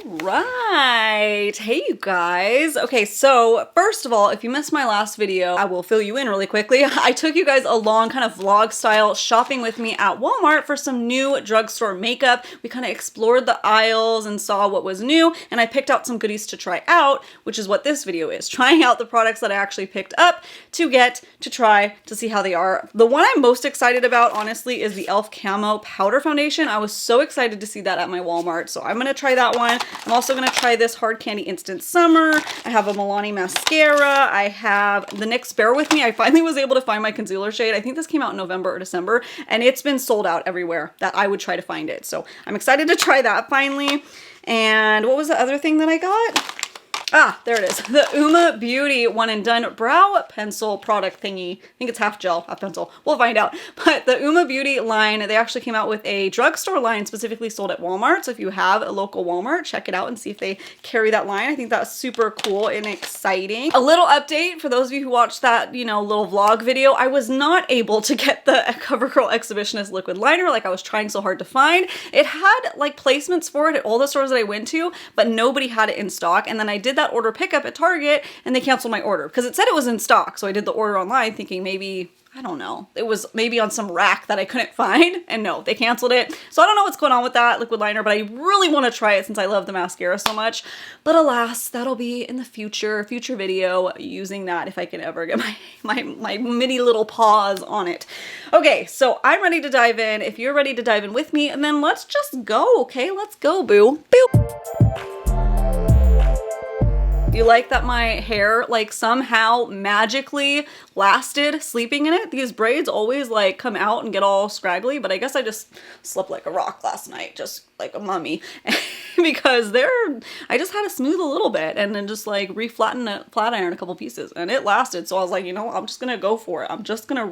right. Hey, you guys. Okay, so first of all, if you missed my last video, I will fill you in really quickly. I took you guys along kind of vlog style shopping with me at Walmart for some new drugstore makeup. We kind of explored the aisles and saw what was new, and I picked out some goodies to try out, which is what this video is. Trying out the products that I actually picked up to get to try to see how they are. The one I'm most excited about, honestly, is the Elf Camo Powder Foundation. I was so excited to see that at my Walmart, so I'm gonna try that one. I'm also gonna try this Hard Candy Instant Summer. I have a Milani mascara. I have the NYX Bear With Me. I finally was able to find my concealer shade. I think this came out in November or December, and it's been sold out everywhere that I would try to find it. So I'm excited to try that finally. And what was the other thing that I got? Ah, there it is. The Uoma Beauty One and Done Brow Pencil product thingy. I think it's half gel, half pencil. We'll find out. But the Uoma Beauty line, they actually came out with a drugstore line specifically sold at Walmart. So if you have a local Walmart, check it out and see if they carry that line. I think that's super cool and exciting. A little update for those of you who watched that, you know, little vlog video. I was not able to get the CoverGirl Exhibitionist liquid liner like I was trying so hard to find. It had like placements for it at all the stores that I went to, but nobody had it in stock. And then I did that order pickup at Target and they canceled my order because it said it was in stock. So I did the order online thinking maybe, I don't know, it was maybe on some rack that I couldn't find, and no, they canceled it. So I don't know what's going on with that liquid liner, but I really want to try it since I love the mascara so much. But alas, that'll be in the future video using that if I can ever get my mini little paws on it. Okay, so I'm ready to dive in. If you're ready to dive in with me, and then let's just go, okay? Let's go, boo. Boop. You like that my hair like somehow magically lasted sleeping in it? These braids always like come out and get all scraggly, but I guess I just slept like a rock last night, just like a mummy. Because I just had to smooth a little bit and then just like reflatten it, flat iron a couple pieces, and it lasted. So I was like, you know, I'm just gonna go for it. I'm just gonna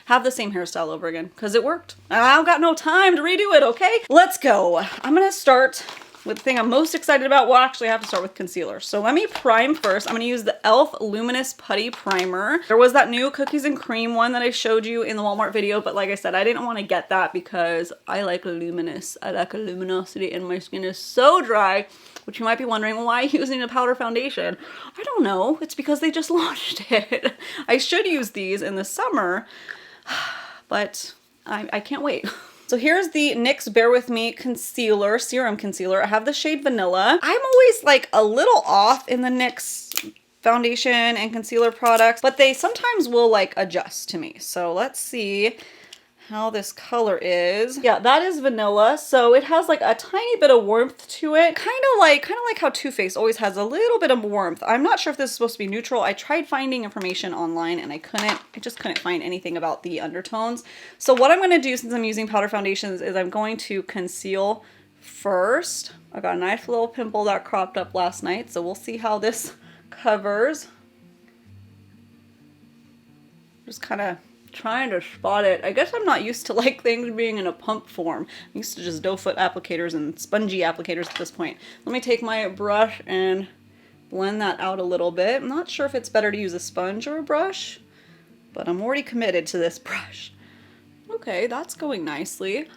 have the same hairstyle over again because it worked. And I've got no time to redo it, okay? Let's go. I'm gonna start with the thing I'm most excited about. Well, actually I have to start with concealer. So let me prime first. I'm gonna use the Elf Luminous Putty Primer. There was that new cookies and cream one that I showed you in the Walmart video, but like I said, I didn't want to get that because I like luminous. I like a luminosity and my skin is so dry, which you might be wondering, well, why are you using a powder foundation? I don't know. It's because they just launched it. I should use these in the summer, but I can't wait. So here's the NYX Bear With Me concealer, serum concealer. I have the shade Vanilla. I'm always like a little off in the NYX foundation and concealer products, but they sometimes will like adjust to me. So let's see how this color is. Yeah, that is Vanilla. So it has like a tiny bit of warmth to it. Kind of like how Too Faced always has a little bit of warmth. I'm not sure if this is supposed to be neutral. I tried finding information online and I just couldn't find anything about the undertones. So what I'm going to do since I'm using powder foundations is I'm going to conceal first. I got a nice little pimple that cropped up last night, so we'll see how this covers. Just kind of trying to spot it. I guess I'm not used to like things being in a pump form. I'm used to just doe foot applicators and spongy applicators at this point. Let me take my brush and blend that out a little bit. I'm not sure if it's better to use a sponge or a brush, but I'm already committed to this brush. Okay, that's going nicely.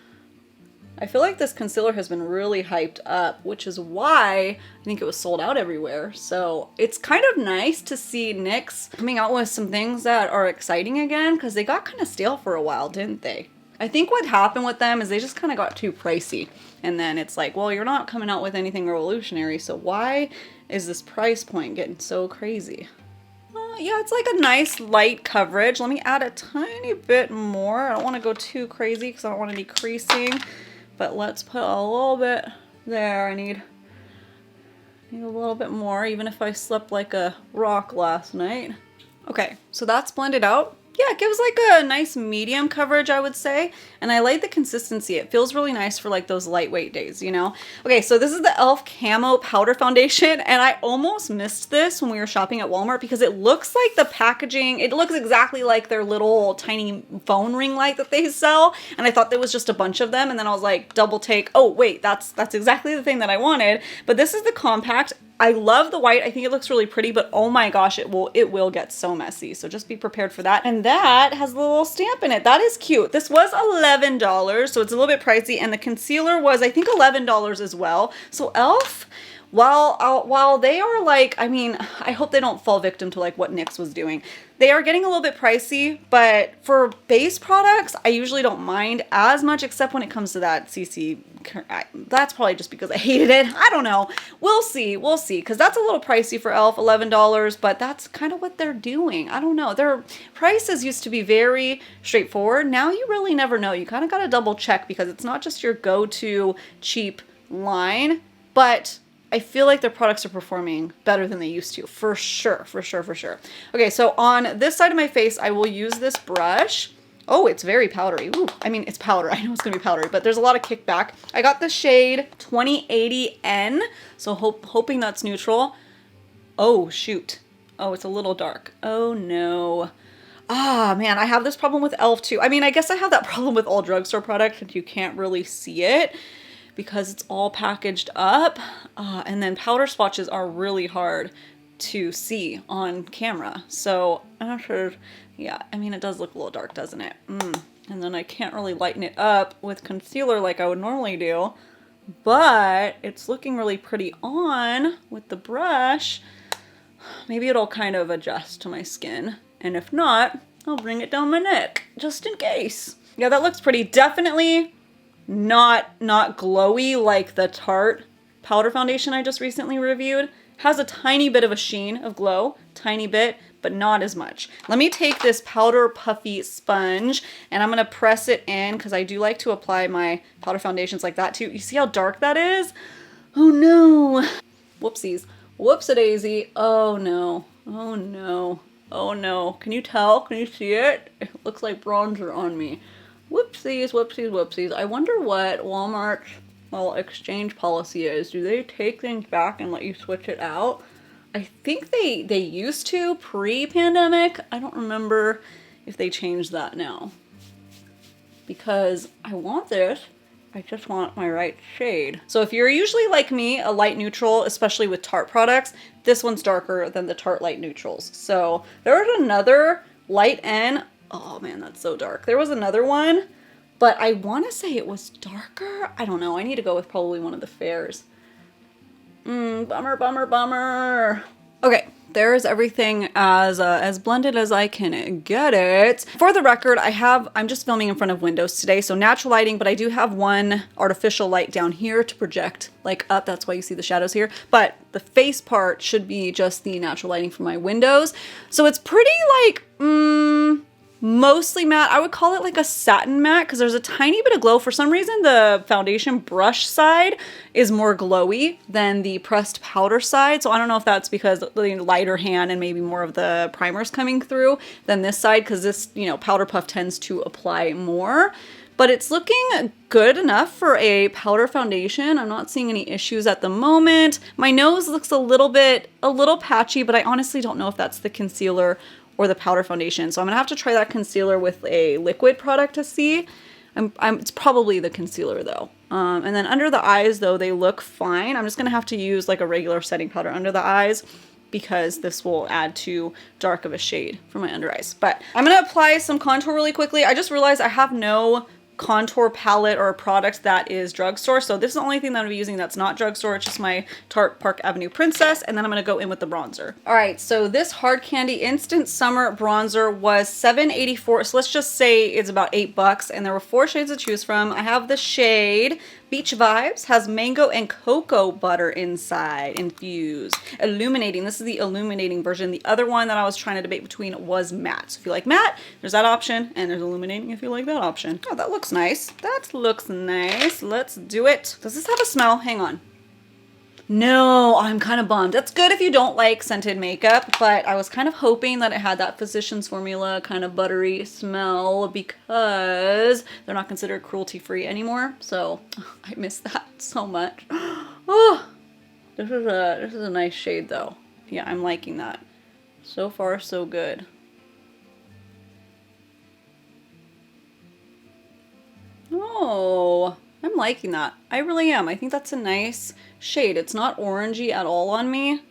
I feel like this concealer has been really hyped up, which is why I think it was sold out everywhere. So it's kind of nice to see NYX coming out with some things that are exciting again, because they got kind of stale for a while, didn't they? I think what happened with them is they just kind of got too pricey. And then it's like, well, you're not coming out with anything revolutionary, so why is this price point getting so crazy? Yeah, it's like a nice light coverage. Let me add a tiny bit more. I don't want to go too crazy because I don't want any creasing. But let's put a little bit there. I need a little bit more, even if I slept like a rock last night. Okay, so that's blended out. Yeah, it gives like a nice medium coverage, I would say. And I like the consistency. It feels really nice for like those lightweight days, you know? Okay, so this is the Elf Camo Powder Foundation. And I almost missed this when we were shopping at Walmart because it looks like the packaging, it looks exactly like their little tiny phone ring light that they sell. And I thought there was just a bunch of them. And then I was like, double take, oh wait, that's exactly the thing that I wanted. But this is the compact I love the white. I think it looks really pretty, but oh my gosh, it will get so messy. So just be prepared for that. And that has a little stamp in it. That is cute. This was $11, so it's a little bit pricey. And the concealer was, I think, $11 as well. So Elf, while they are like, I mean, I hope they don't fall victim to like what NYX was doing. They are getting a little bit pricey, but for base products, I usually don't mind as much, except when it comes to that CC. That's probably just because I hated it. I don't know. We'll see, because that's a little pricey for Elf, $11, but that's kind of what they're doing. I don't know. Their prices used to be very straightforward. Now you really never know. You kind of got to double check because it's not just your go-to cheap line, but I feel like their products are performing better than they used to, for sure. Okay, so on this side of my face, I will use this brush. Oh, it's very powdery. Ooh, I mean, it's powder. I know it's gonna be powdery, but there's a lot of kickback. I got the shade 2080N, so hoping that's neutral. Oh, shoot. Oh, it's a little dark. Oh, no. Ah, man, I have this problem with Elf too. I mean, I guess I have that problem with all drugstore products and you can't really see it because it's all packaged up. And then powder swatches are really hard to see on camera. So I'm not sure. Yeah, I mean, it does look a little dark, doesn't it? And then I can't really lighten it up with concealer like I would normally do, but it's looking really pretty on with the brush. Maybe it'll kind of adjust to my skin. And if not, I'll bring it down my neck just in case. Yeah, that looks pretty. Definitely not glowy like the Tarte powder foundation I just recently reviewed. Has a tiny bit of a sheen of glow, tiny bit, but not as much. Let me take this powder puffy sponge and I'm gonna press it in because I do like to apply my powder foundations like that too. You see how dark that is? Oh no. Whoopsies. Whoops-a-daisy. Oh no. Oh no. Oh no. Can you tell? Can you see it? It looks like bronzer on me. Whoopsies, whoopsies, whoopsies. I wonder what Walmart's exchange policy is. Do they take things back and let you switch it out? I think they used to pre-pandemic. I don't remember if they changed that now. Because I want this. I just want my right shade. So if you're usually like me, a light neutral, especially with Tarte products, this one's darker than the Tarte light neutrals. So there was another light N. Oh man, that's so dark. There was another one, but I want to say it was darker. I don't know. I need to go with probably one of the fairs. Bummer, bummer, bummer. Okay, there's everything as blended as I can get it. For the record, I'm just filming in front of windows today, so natural lighting, but I do have one artificial light down here to project like up. That's why you see the shadows here. But the face part should be just the natural lighting from my windows. So it's pretty like, mostly matte. I would call it like a satin matte because there's a tiny bit of glow. For some reason, the foundation brush side is more glowy than the pressed powder side. So I don't know if that's because the lighter hand and maybe more of the primers coming through than this side, because this, you know, powder puff tends to apply more. But it's looking good enough for a powder foundation. I'm not seeing any issues at the moment. My nose looks a little patchy, but I honestly don't know if that's the concealer or the powder foundation. So I'm gonna have to try that concealer with a liquid product to see. It's probably the concealer though. And then under the eyes though, they look fine. I'm just gonna have to use like a regular setting powder under the eyes because this will add too dark of a shade for my under eyes. But I'm gonna apply some contour really quickly. I just realized I have no contour palette or a product that is drugstore. So this is the only thing that I'm gonna be using that's not drugstore. It's just my Tarte Park Avenue Princess. And then I'm gonna go in with the bronzer. All right, so this Hard Candy Instant Summer Bronzer was $7.84. So let's just say it's about $8. And there were 4 shades to choose from. I have the shade Beach Vibes, has mango and cocoa butter inside, infused. Illuminating, this is the illuminating version. The other one that I was trying to debate between was matte. So if you like matte, there's that option, and there's illuminating if you like that option. Oh, that looks nice. That looks nice. Let's do it. Does this have a smell? Hang on. No, I'm kind of bummed. That's good if you don't like scented makeup, but I was kind of hoping that it had that Physicians Formula kind of buttery smell because they're not considered cruelty-free anymore. So I miss that so much. Oh, this is a nice shade though. Yeah, I'm liking that. So far, so good. Oh, I'm liking that. I really am. I think that's a nice shade. It's not orangey at all on me,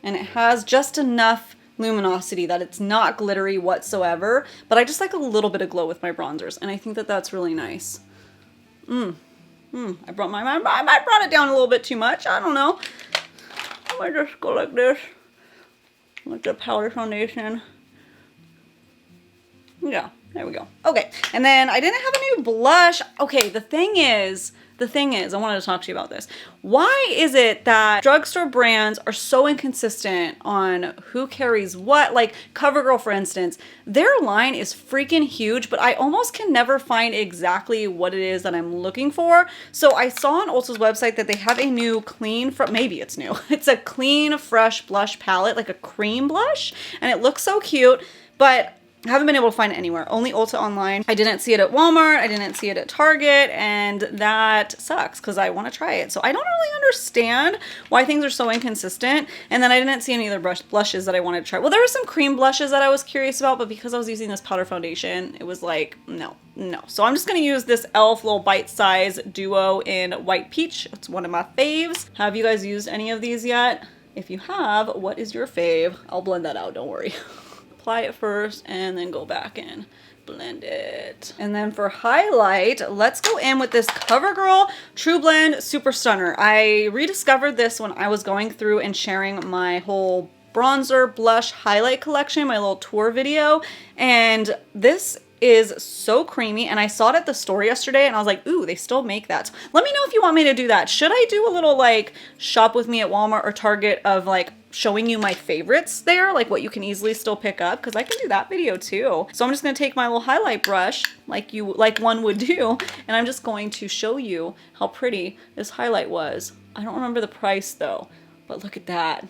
and it has just enough luminosity that it's not glittery whatsoever, but I just like a little bit of glow with my bronzers, and I think that that's really nice. I might brought it down a little bit too much. I don't know. I might just go like this, like the powder foundation. Yeah, there we go. Okay, and then I didn't have a new blush. Okay, the thing is, I wanted to talk to you about this. Why is it that drugstore brands are so inconsistent on who carries what? Like CoverGirl, for instance, their line is freaking huge, but I almost can never find exactly what it is that I'm looking for. So I saw on Ulta's website that they have a new clean, maybe it's new. It's a clean, fresh blush palette, like a cream blush, and it looks so cute, but I haven't been able to find it anywhere. Only Ulta online. I didn't see it at Walmart. I didn't see it at Target, and that sucks because I want to try it. So I don't really understand why things are so inconsistent. And then I didn't see any other blushes that I wanted to try. Well, there were some cream blushes that I was curious about, but because I was using this powder foundation, it was like, no. So I'm just going to use this Elf little bite-size duo in White Peach. It's one of my faves. Have you guys used any of these yet? If you have, what is your fave? I'll blend that out, don't worry. Apply it first and then go back and blend it. And then for highlight, let's go in with this CoverGirl True Blend Super Stunner. I rediscovered this when I was going through and sharing my whole bronzer blush highlight collection, my little tour video, and this is so creamy, and I saw it at the store yesterday and I was like, ooh, they still make that. So let me know if you want me to do that. Should I do a little like shop with me at Walmart or Target of like showing you my favorites there, like what you can easily still pick up, because I can do that video too. So I'm just going to take my little highlight brush like one would do, and I'm just going to show you how pretty this highlight was. I don't remember the price though, but look at that.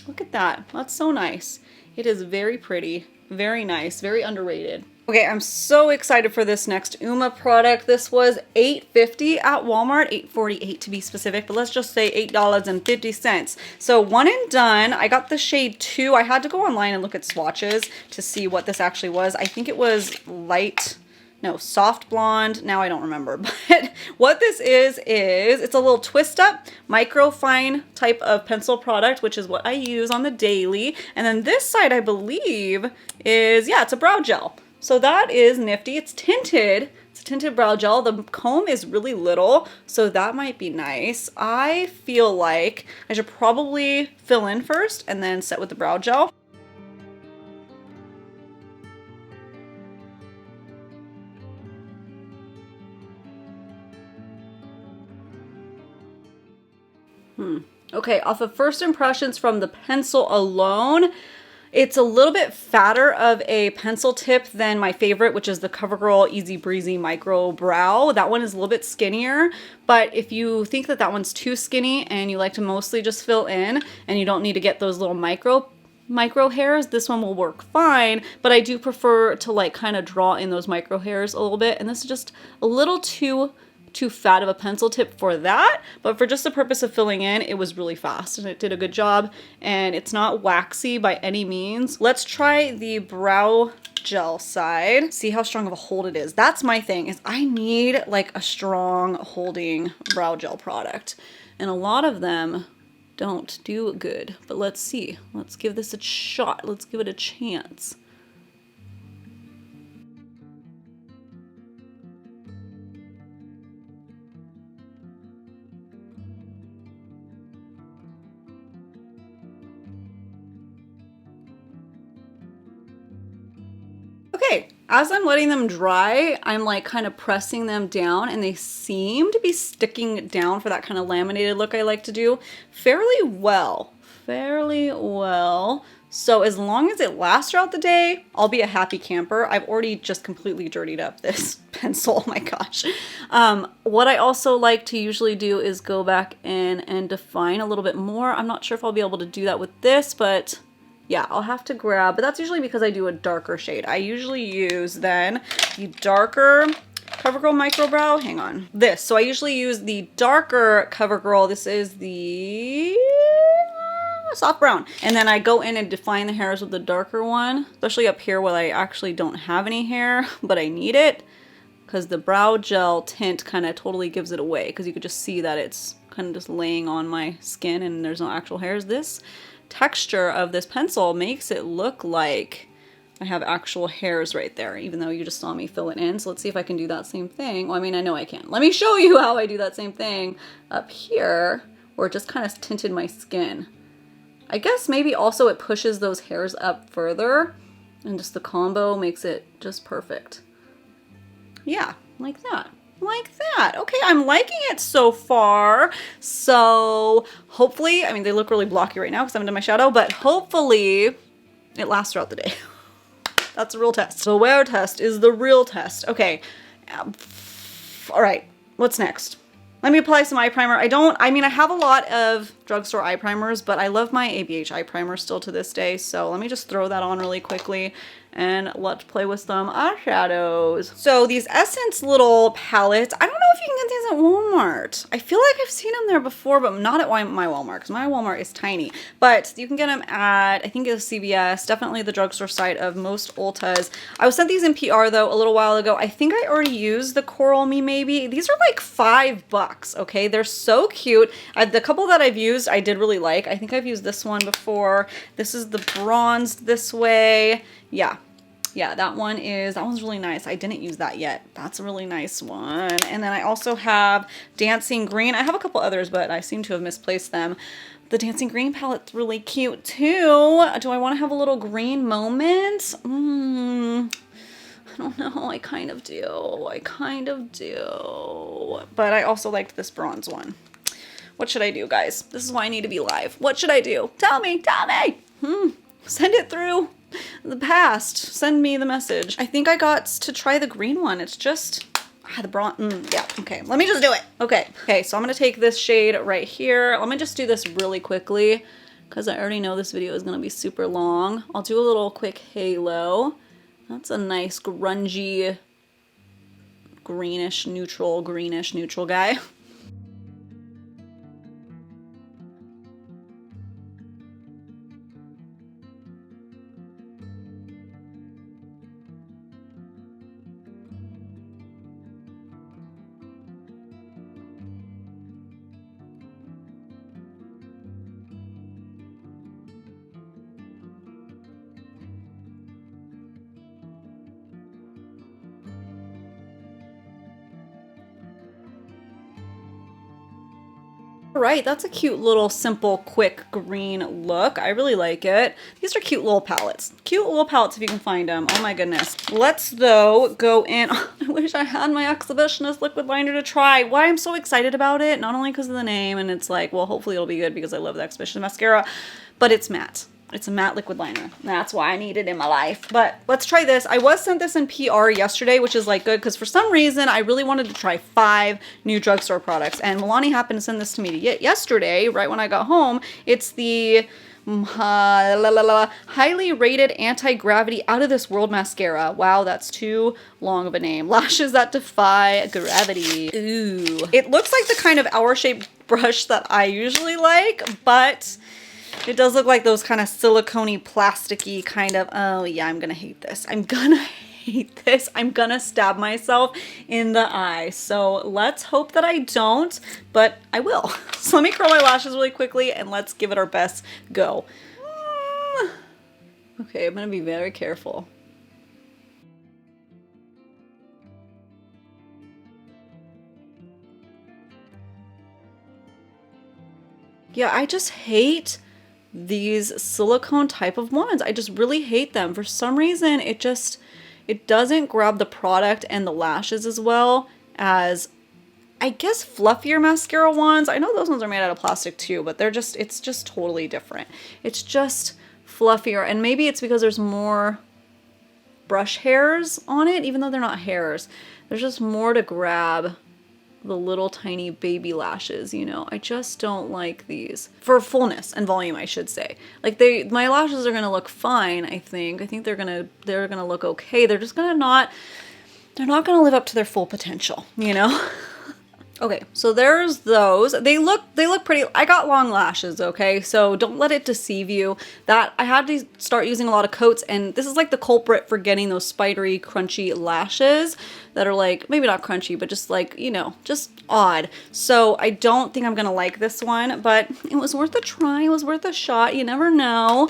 Look at that. That's so nice. It is very pretty, very nice, very underrated. Okay, I'm so excited for this next Uoma product. This was $8.50 at Walmart, $8.48 to be specific, but let's just say $8.50. So one and done. I got the shade 2. I had to go online and look at swatches to see what this actually was. I think it was soft blonde. Now I don't remember, but what this is it's a little twist up micro fine type of pencil product, which is what I use on the daily. And then this side, I believe, is, yeah, it's a brow gel. So that is nifty. It's tinted. It's a tinted brow gel. The comb is really little, so that might be nice. I feel like I should probably fill in first and then set with the brow gel. Okay, off of first impressions from the pencil alone, it's a little bit fatter of a pencil tip than my favorite, which is the CoverGirl Easy Breezy Micro Brow. That one is a little bit skinnier, but if you think that that one's too skinny and you like to mostly just fill in and you don't need to get those little micro hairs, this one will work fine, but I do prefer to like kind of draw in those micro hairs a little bit, and this is just a little too fat of a pencil tip for that, but for just the purpose of filling in, it was really fast and it did a good job, and it's not waxy by any means. Let's try the brow gel side, see how strong of a hold it is. That's my thing, is I need like a strong holding brow gel product, and a lot of them don't do good, but let's see. Let's give this a shot. Let's give it a chance. Okay, as I'm letting them dry, I'm like kind of pressing them down, and they seem to be sticking down for that kind of laminated look I like to do fairly well. So as long as it lasts throughout the day, I'll be a happy camper. I've already just completely dirtied up this pencil, oh my gosh. What I also like to usually do is go back in and define a little bit more. I'm not sure if I'll be able to do that with this, but yeah, I'll have to grab, but that's usually because I do a darker shade. I usually use then the darker CoverGirl Micro Brow. Hang on. This. So I usually use the darker CoverGirl. This is the soft brown. And then I go in and define the hairs with the darker one, especially up here where I actually don't have any hair, but I need it. because the brow gel tint kind of totally gives it away, because you could just see that it's kind of just laying on my skin and there's no actual hairs. This texture of this pencil makes it look like I have actual hairs right there, even though you just saw me fill it in. So let's see if I can do that same thing. Well, I mean, I know I can. Let me show you how I do that same thing up here, where it just kind of tinted my skin. I guess maybe also it pushes those hairs up further, and just the combo makes it just perfect. Yeah, like that. Like that. Okay, I'm liking it so far. So hopefully, I mean, they look really blocky right now because I haven't done my shadow, but hopefully it lasts throughout the day. That's a real test. The wear test is the real test. Okay. All right. What's next? Let me apply some eye primer. I mean, I have a lot of drugstore eye primers, but I love my ABH eye primer still to this day. So let me just throw that on really quickly and let's play with some eyeshadows. So these Essence little palettes, I don't know if you can get these at Walmart. I feel like I've seen them there before, but not at my Walmart, because my Walmart is tiny. But you can get them at, I think it's CVS, definitely the drugstore site of most Ultas. I was sent these in PR though a little while ago. I think I already used the Coral Me maybe. These are like $5, okay? They're so cute. The couple that I've used, I did really like. I think I've used this one before. This is the bronzed this way. Yeah, that one's really nice. I didn't use that yet. That's a really nice one. And then I also have Dancing Green. I have a couple others, but I seem to have misplaced them. The Dancing Green palette's really cute too. Do I want to have a little green moment? I don't know. I kind of do. But I also liked this bronze one. What should I do, guys? This is why I need to be live. What should I do? Tell me. Send it through the past. Send me the message. I think I got to try the green one. It's just the bronze. Yeah, okay. Let me just do it. Okay, so I'm gonna take this shade right here. Let me just do this really quickly because I already know this video is gonna be super long. I'll do a little quick halo. That's a nice grungy, greenish neutral guy. Right, that's a cute little simple quick green look. I really like it. These are cute little palettes. Cute little palettes if you can find them. Oh my goodness. Let's though go in. I wish I had my Exhibitionist liquid liner to try. Why I'm so excited about it, not only because of the name and it's like, well, hopefully it'll be good because I love the Exhibitionist mascara, but it's matte. It's a matte liquid liner. That's why I need it in my life. But let's try this. I was sent this in PR yesterday, which is like good because for some reason I really wanted to try 5 new drugstore products. And Milani happened to send this to me yesterday, right when I got home. It's the highly rated anti-gravity out of this world mascara. Wow, that's too long of a name. Lashes that defy gravity. Ooh. It looks like the kind of hour-shaped brush that I usually like, but it does look like those kind of silicone-y, plasticky kind of, oh yeah, I'm gonna hate this. I'm gonna stab myself in the eye. So let's hope that I don't, but I will. So let me curl my lashes really quickly and let's give it our best go. Okay, I'm gonna be very careful. Yeah, I just hate these silicone type of wands. I just really hate them. For some reason, it doesn't grab the product and the lashes as well as, I guess, fluffier mascara wands. I know those ones are made out of plastic too, but it's just totally different. It's just fluffier, and maybe it's because there's more brush hairs on it, even though they're not hairs. There's just more to grab the little tiny baby lashes, you know. I just don't like these. For fullness and volume, I should say. Like my lashes are gonna look fine, I think. I think they're gonna look okay. They're just they're not gonna live up to their full potential, you know? Okay, so there's those. They look pretty. I got long lashes, okay? So don't let it deceive you. That I had to start using a lot of coats, and this is like the culprit for getting those spidery, crunchy lashes that are like, maybe not crunchy, but just like, you know, just odd. So I don't think I'm gonna like this one, but it was worth a try. It was worth a shot. You never know.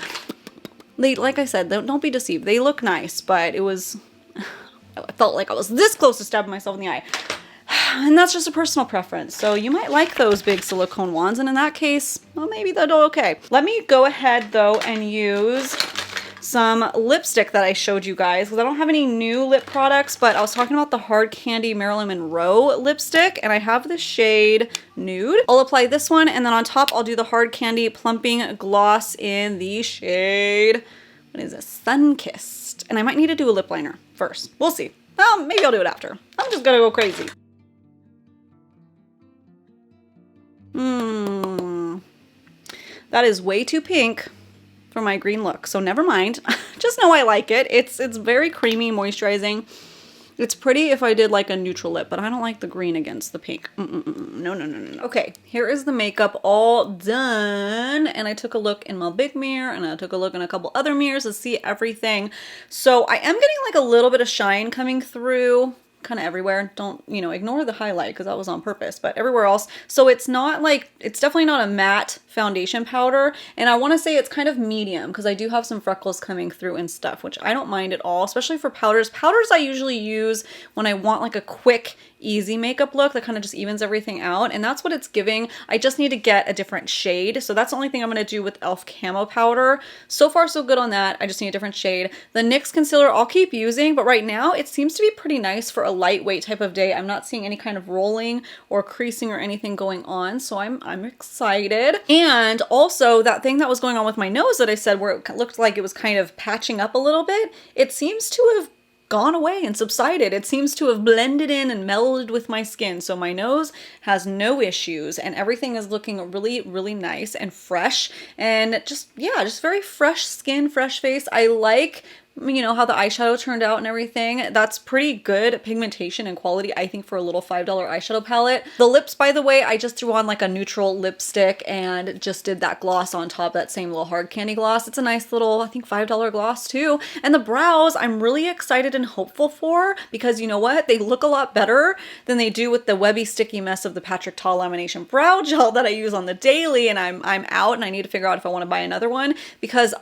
Like I said, don't be deceived. They look nice, but it was, I felt like I was this close to stabbing myself in the eye. And that's just a personal preference. So you might like those big silicone wands, and in that case, well, maybe they'll do okay. Let me go ahead though and use some lipstick that I showed you guys, because I don't have any new lip products, but I was talking about the Hard Candy Marilyn Monroe lipstick, and I have the shade Nude. I'll apply this one, and then on top I'll do the Hard Candy Plumping Gloss in the shade, what is this, Sunkissed. And I might need to do a lip liner first. We'll see. Well, maybe I'll do it after. I'm just gonna go crazy. That is way too pink for my green look, so never mind. Just know I like it. It's very creamy, moisturizing. It's pretty if I did like a neutral lip, but I don't like the green against the pink. No. Okay, here is the makeup all done, and I took a look in my big mirror, and I took a look in a couple other mirrors to see everything. So I am getting like a little bit of shine coming through, kind of everywhere. Don't, you know, ignore the highlight because that was on purpose, but everywhere else. So it's not like, it's definitely not a matte foundation powder, and I want to say it's kind of medium because I do have some freckles coming through and stuff, which I don't mind at all, especially for powders. Powders I usually use when I want like a quick, easy makeup look that kind of just evens everything out, and that's what it's giving. I just need to get a different shade, so that's the only thing I'm going to do with Elf Camo Powder. So far so good on that. I just need a different shade. The NYX concealer I'll keep using, but right now it seems to be pretty nice for a lightweight type of day. I'm not seeing any kind of rolling or creasing or anything going on, so I'm excited. And also that thing that was going on with my nose that I said where it looked like it was kind of patching up a little bit, it seems to have gone away and subsided. It seems to have blended in and melded with my skin. So my nose has no issues, and everything is looking really, really nice and fresh, and just, yeah, just very fresh skin, fresh face. I like, you know, how the eyeshadow turned out and everything. That's pretty good pigmentation and quality, I think, for a little $5 eyeshadow palette. The lips, by the way, I just threw on like a neutral lipstick and just did that gloss on top, that same little Hard Candy gloss. It's a nice little, I think, $5 gloss too. And the brows, I'm really excited and hopeful for, because you know what? They look a lot better than they do with the webby, sticky mess of the Patrick Ta Lamination Brow Gel that I use on the daily, and I'm out, and I need to figure out if I want to buy another one, because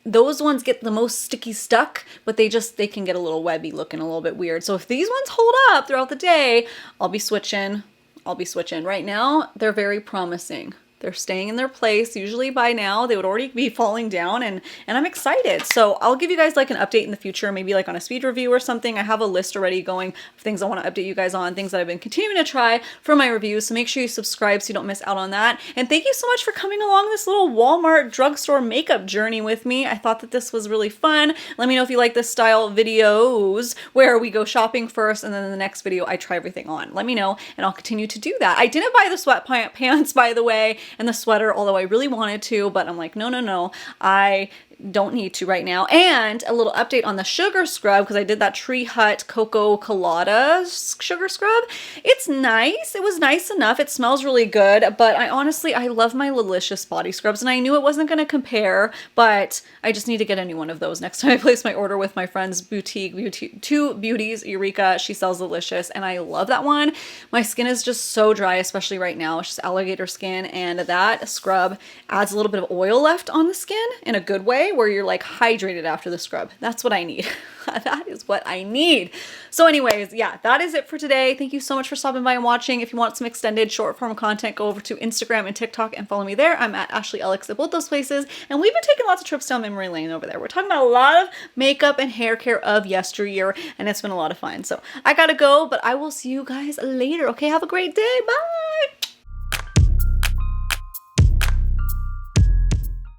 those ones get the most sticky stuck, but they can get a little webby looking, a little bit weird. So if these ones hold up throughout the day, I'll be switching. Right now, they're very promising. They're staying in their place. Usually by now they would already be falling down, and I'm excited. So I'll give you guys like an update in the future, maybe like on a speed review or something. I have a list already going of things I want to update you guys on, things that I've been continuing to try for my reviews. So make sure you subscribe so you don't miss out on that. And thank you so much for coming along this little Walmart drugstore makeup journey with me. I thought that this was really fun. Let me know if you like this style videos where we go shopping first, and then in the next video I try everything on. Let me know, and I'll continue to do that. I didn't buy the sweatpants, by the way, and the sweater, although I really wanted to, but I'm like, no, I don't need to right now. And a little update on the sugar scrub, because I did that Tree Hut Cocoa Colada sugar scrub. It's nice. It was nice enough. It smells really good, but I love my Lilicious body scrubs, and I knew it wasn't going to compare, but I just need to get a new one of those next time I place my order with my friend's boutique, Two Beauties, Eureka. She sells Lilicious, and I love that one. My skin is just so dry, especially right now. It's just alligator skin, and that scrub adds a little bit of oil left on the skin in a good way, where you're like hydrated after the scrub. That's what I need. That is what I need. So anyways, yeah, that is it for today. Thank you so much for stopping by and watching. If you want some extended short form content, go over to Instagram and TikTok and follow me there. I'm at ashleyellix at both those places. And we've been taking lots of trips down memory lane over there. We're talking about a lot of makeup and hair care of yesteryear, and it's been a lot of fun. So I gotta go, but I will see you guys later. Okay, have a great day. Bye.